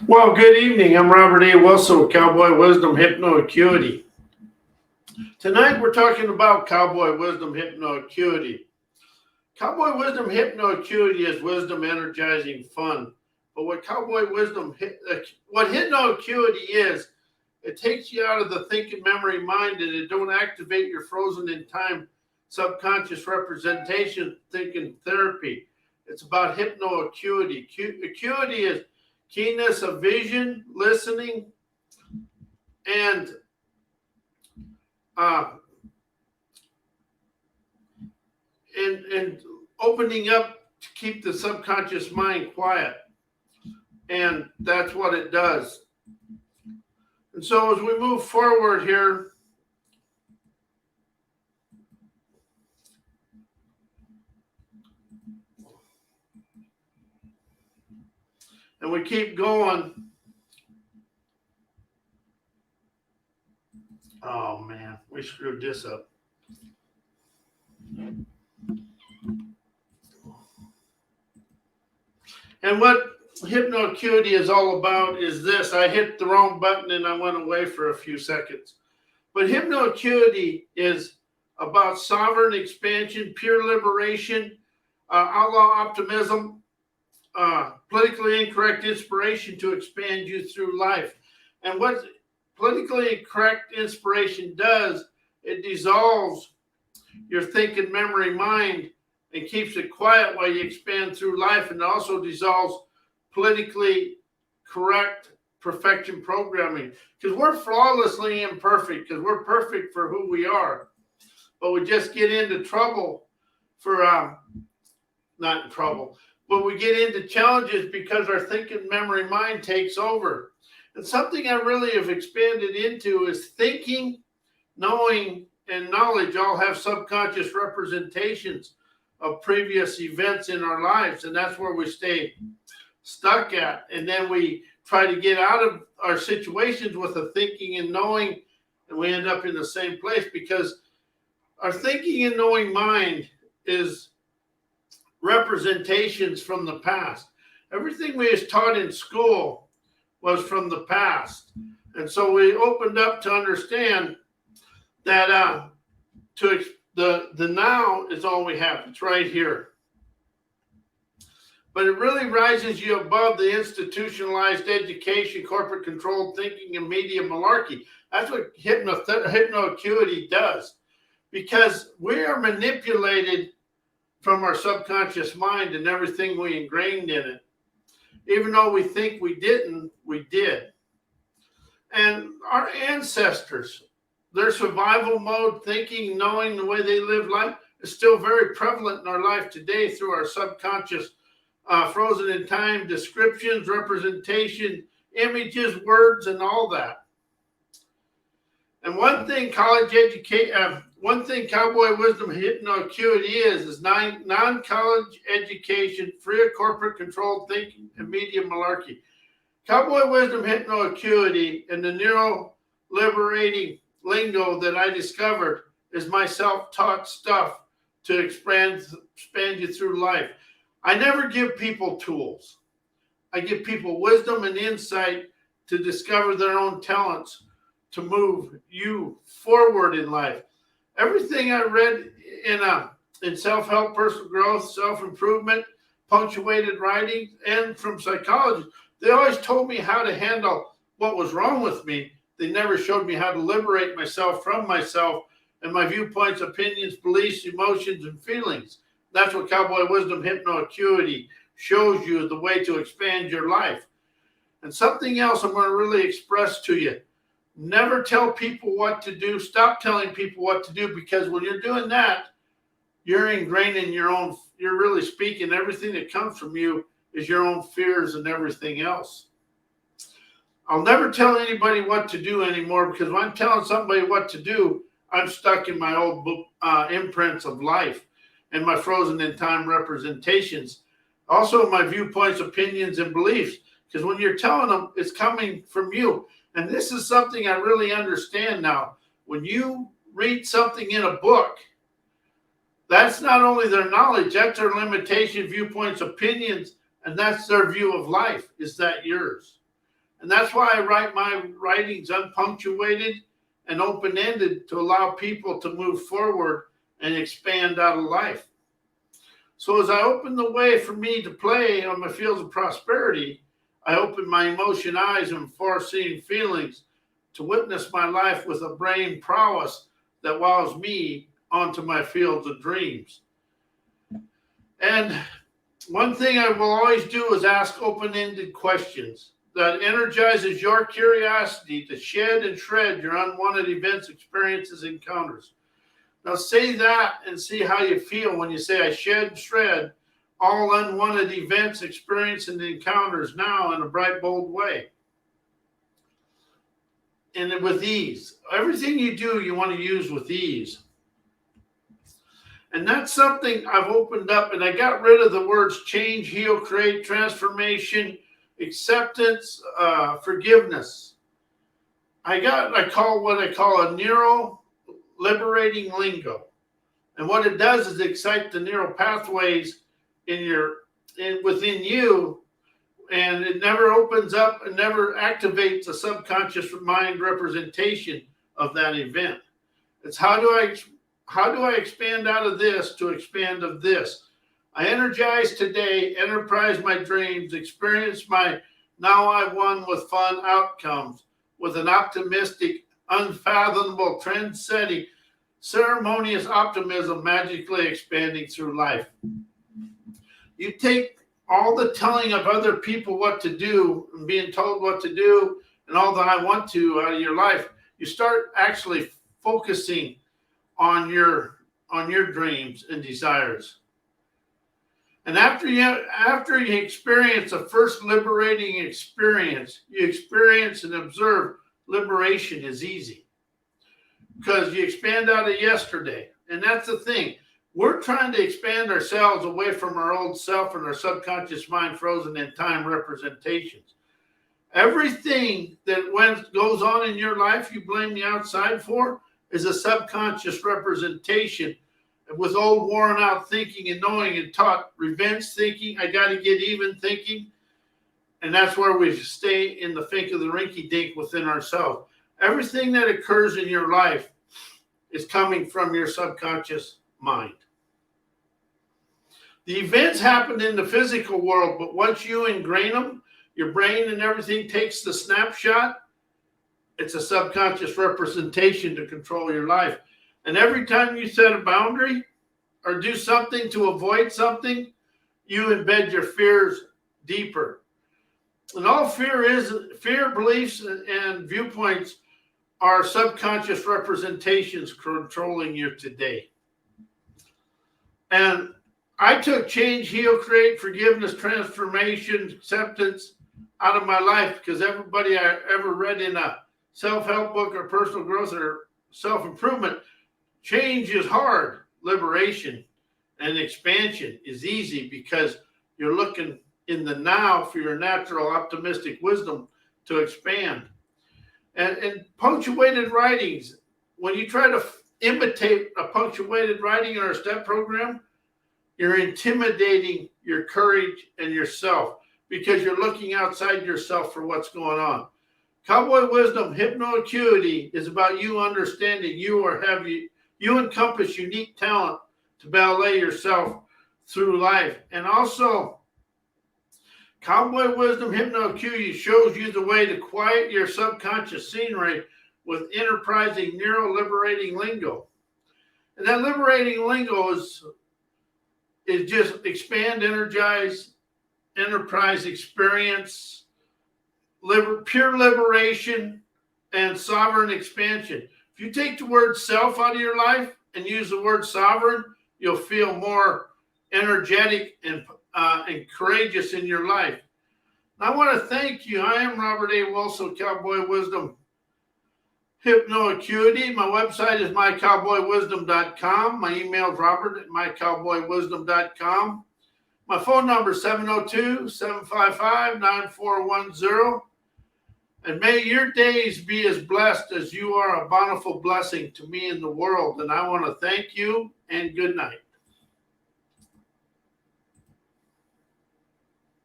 Well, good evening. I'm Robert A. Wilson with Cowboy Wisdom Hypnoacuity. Tonight we're talking about Cowboy Wisdom Hypnoacuity. Cowboy Wisdom Hypnoacuity is wisdom energizing fun. But what what hypnoacuity is, it takes you out of the thinking memory mind and it don't activate your frozen in time subconscious representation thinking therapy. It's about hypnoacuity. Acuity is keenness of vision, listening, and and opening up to keep the subconscious mind quiet. And that's what it does. And so as we move forward here, and we keep going. Oh man, we screwed this up. And what hypnoacuity is all about is this. I hit the wrong button and I went away for a few seconds. But hypnoacuity is about sovereign expansion, pure liberation, outlaw optimism, politically incorrect inspiration to expand you through life. And what politically incorrect inspiration does, it dissolves your thinking memory mind and keeps it quiet while you expand through life, and also dissolves politically correct perfection programming, because we're flawlessly imperfect, because we're perfect for who we are, but we just get into trouble for not in trouble, but we get into challenges because our thinking memory mind takes over. And something I really have expanded into is thinking, knowing, and knowledge all have subconscious representations of previous events in our lives, and that's where we stay stuck at. And then we try to get out of our situations with a thinking and knowing, and we end up in the same place, because our thinking and knowing mind is representations from the past. Everything we was taught in school was from the past. And so we opened up to understand that the now is all we have. It's right here. But it really rises you above the institutionalized education, corporate controlled thinking, and media malarkey. That's what hypnoacuity does. Because we are manipulated from our subconscious mind and everything we ingrained in it. Even though we think we didn't, we did. And our ancestors, their survival mode, thinking, knowing the way they live life is still very prevalent in our life today through our subconscious frozen in time descriptions, representation, images, words, and all that. And one thing Cowboy Wisdom Hypnoacuity is non-college education, free of corporate controlled thinking and media malarkey. Cowboy Wisdom Hypnoacuity and the neuro-liberating lingo that I discovered is my self-taught stuff to expand you through life. I never give people tools. I give people wisdom and insight to discover their own talents to move you forward in life. Everything I read in self-help, personal growth, self-improvement, punctuated writing, and from psychologists, they always told me how to handle what was wrong with me. They never showed me how to liberate myself from myself and my viewpoints, opinions, beliefs, emotions, and feelings. That's what Cowboy Wisdom Hypnoacuity shows you, the way to expand your life. And something else I'm going to really express to you. Never tell people what to do. Stop telling people what to do, because when you're doing that, you're ingraining your own, you're really speaking, everything that comes from you is your own fears and everything else. I'll never tell anybody what to do anymore, because when I'm telling somebody what to do, I'm stuck in my old imprints of life and my frozen in time representations. Also my viewpoints, opinions, and beliefs, because when you're telling them, it's coming from you. And this is something I really understand now. When you read something in a book, that's not only their knowledge, that's their limitation, viewpoints, opinions, and that's their view of life. Is that yours? And that's why I write my writings unpunctuated and open-ended to allow people to move forward and expand out of life. So as I open the way for me to play on my fields of prosperity, I open my emotion eyes and foreseeing feelings to witness my life with a brain prowess that wows me onto my fields of dreams. And one thing I will always do is ask open-ended questions that energizes your curiosity to shed and shred your unwanted events, experiences, encounters. Now say that and see how you feel when you say, I shed and shred all unwanted events, experiences, and encounters now in a bright, bold way. And with ease. Everything you do, you want to use with ease. And that's something I've opened up, and I got rid of the words change, heal, create, transformation, acceptance, forgiveness. I call what I call a neuro liberating lingo. And what it does is excite the neural pathways within you, and it never opens up and never activates a subconscious mind representation of that event. It's how do I expand out of this to expand of this? I energize today, enterprise my dreams, experience my now I won with fun outcomes, with an optimistic, unfathomable, trend-setting, ceremonious optimism magically expanding through life. You take all the telling of other people what to do and being told what to do and all the I want to out of your life, you start actually focusing on your dreams and desires. And after you experience a first liberating experience, you experience and observe liberation is easy because you expand out of yesterday. And that's the thing. We're trying to expand ourselves away from our old self and our subconscious mind frozen in time representations. Everything that goes on in your life you blame the outside for is a subconscious representation with old worn out thinking and knowing and taught revenge thinking, I got to get even thinking. And that's where we stay in the think of the rinky dink within ourselves. Everything that occurs in your life is coming from your subconscious mind. The events happen in the physical world, but once you ingrain them, your brain and everything takes the snapshot. It's a subconscious representation to control your life. And every time you set a boundary or do something to avoid something, you embed your fears deeper. And all fear beliefs and viewpoints are subconscious representations controlling you today. And I took change, heal, create, forgiveness, transformation, acceptance out of my life because everybody I ever read in a self-help book or personal growth or self-improvement, change is hard. Liberation and expansion is easy because you're looking in the now for your natural optimistic wisdom to expand. And punctuated writings, when you try to imitate a punctuated writing in our STEP program, you're intimidating your courage and yourself because you're looking outside yourself for what's going on. Cowboy Wisdom Hypnoacuity is about you understanding you encompass unique talent to ballet yourself through life. And also, Cowboy Wisdom Hypnoacuity shows you the way to quiet your subconscious scenery with enterprising neuro-liberating lingo. And that liberating lingo is just expand, energize, enterprise, experience, pure liberation, and sovereign expansion. If you take the word self out of your life and use the word sovereign, you'll feel more energetic and courageous in your life. And I want to thank you. I am Robert A. Wilson, Cowboy Wisdom Hypnoacuity. My website is mycowboywisdom.com. My email is robert@mycowboywisdom.com. My phone number is 702-755-9410. And may your days be as blessed as you are a bountiful blessing to me in the world. And I want to thank you and good night.